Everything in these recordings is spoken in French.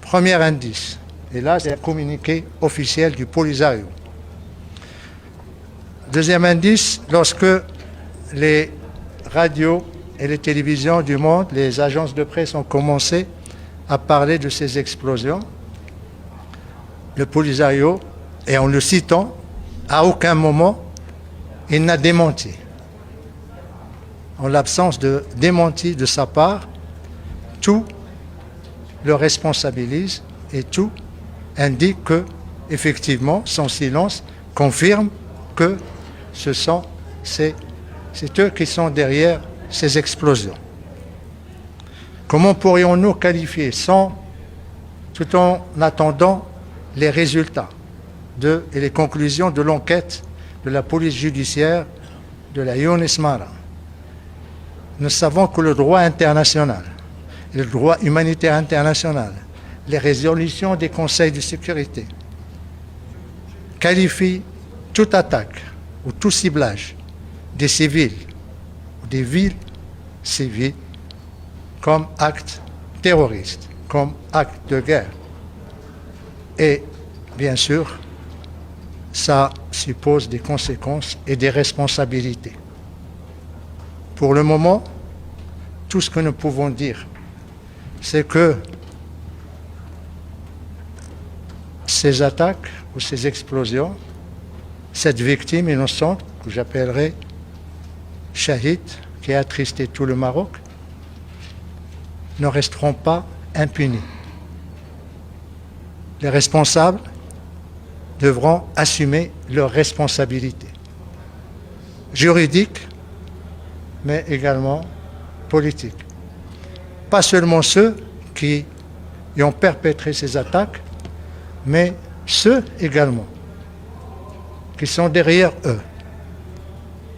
Premier indice. Et là, c'est un communiqué officiel du Polisario. Deuxième indice, lorsque les radios et les télévisions du monde, les agences de presse ont commencé à parler de ces explosions, le Polisario, et en le citant, à aucun moment, il n'a démenti. En l'absence de démenti de sa part, tout le responsabilise et tout indique que, effectivement, son silence confirme que c'est eux qui sont derrière ces explosions. Comment pourrions-nous qualifier tout en attendant les résultats et les conclusions de l'enquête de la police judiciaire de la Younes Mara? Nous savons que le droit international, le droit humanitaire international, les résolutions des conseils de sécurité qualifient toute attaque ou tout ciblage des civils ou des villes civiles comme acte terroriste, comme acte de guerre. Et bien sûr, ça suppose des conséquences et des responsabilités. Pour le moment, tout ce que nous pouvons dire, c'est que ces attaques ou ces explosions, cette victime innocente, que j'appellerai Shahid, qui a attristé tout le Maroc, ne resteront pas impunis. Les responsables devront assumer leurs responsabilités juridiques, mais également politiques. Pas seulement ceux qui ont perpétré ces attaques, mais ceux également qui sont derrière eux,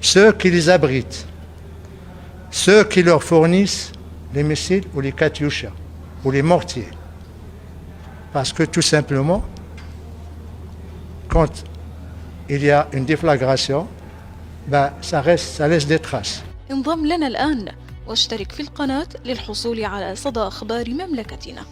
ceux qui les abritent, ceux qui leur fournissent les missiles ou les katyushas ou les mortiers. Parce que tout simplement, quand il y a une déflagration, ça laisse des traces. انضم لنا الآن واشترك في القناة للحصول على صدى أخبار مملكتنا.